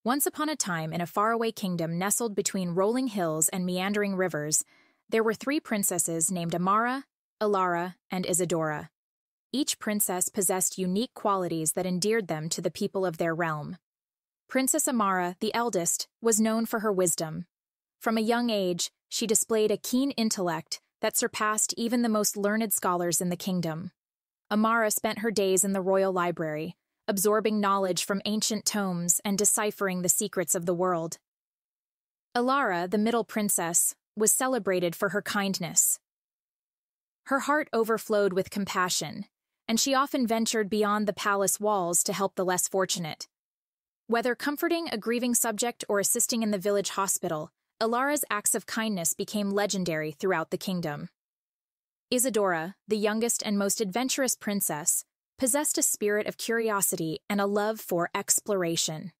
Once upon a time, in a faraway kingdom nestled between rolling hills and meandering rivers, there were three princesses named Amara, Elara, and Isadora. Each princess possessed unique qualities that endeared them to the people of their realm. Princess Amara, the eldest, was known for her wisdom. From a young age, she displayed a keen intellect that surpassed even the most learned scholars in the kingdom. Amara spent her days in the royal library, absorbing knowledge from ancient tomes and deciphering the secrets of the world. Elara, the middle princess, was celebrated for her kindness. Her heart overflowed with compassion, and she often ventured beyond the palace walls to help the less fortunate. Whether comforting a grieving subject or assisting in the village hospital, Elara's acts of kindness became legendary throughout the kingdom. Isadora, the youngest and most adventurous princess, possessed a spirit of curiosity and a love for exploration.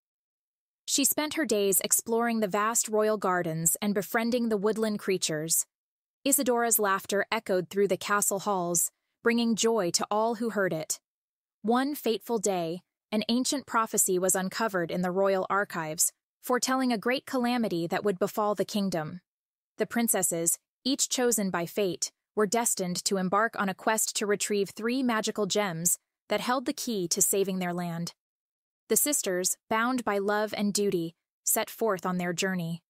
She spent her days exploring the vast royal gardens and befriending the woodland creatures. Isadora's laughter echoed through the castle halls, bringing joy to all who heard it. One fateful day, an ancient prophecy was uncovered in the royal archives, foretelling a great calamity that would befall the kingdom. The princesses, each chosen by fate, were destined to embark on a quest to retrieve 3 magical gems that held the key to saving their land. The sisters, bound by love and duty, set forth on their journey.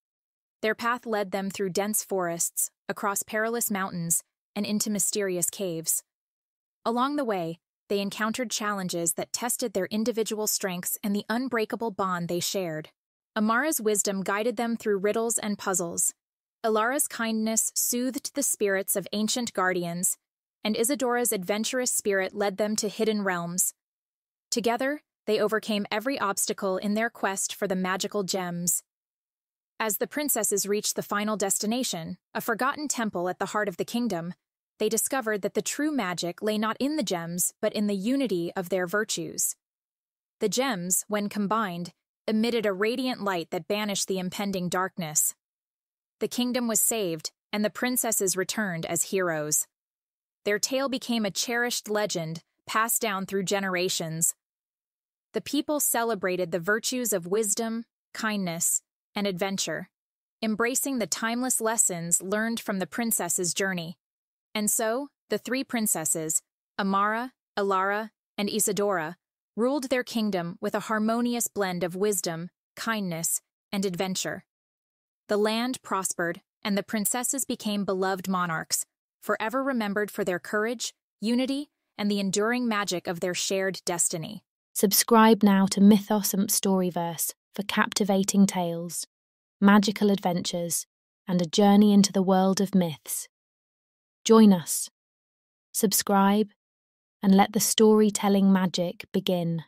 Their path led them through dense forests, across perilous mountains, and into mysterious caves. Along the way, they encountered challenges that tested their individual strengths and the unbreakable bond they shared. Amara's wisdom guided them through riddles and puzzles. Elara's kindness soothed the spirits of ancient guardians, and Isadora's adventurous spirit led them to hidden realms. Together, they overcame every obstacle in their quest for the magical gems. As the princesses reached the final destination, a forgotten temple at the heart of the kingdom, they discovered that the true magic lay not in the gems, but in the unity of their virtues. The gems, when combined, emitted a radiant light that banished the impending darkness. The kingdom was saved, and the princesses returned as heroes. Their tale became a cherished legend, passed down through generations. The people celebrated the virtues of wisdom, kindness, and adventure, embracing the timeless lessons learned from the princesses' journey. And so, the 3 princesses, Amara, Elara, and Isadora, ruled their kingdom with a harmonious blend of wisdom, kindness, and adventure. The land prospered, and the princesses became beloved monarchs, forever remembered for their courage, unity, and the enduring magic of their shared destiny. Subscribe now to Mythos and Storyverse for captivating tales, magical adventures, and a journey into the world of myths. Join us, subscribe, and let the storytelling magic begin.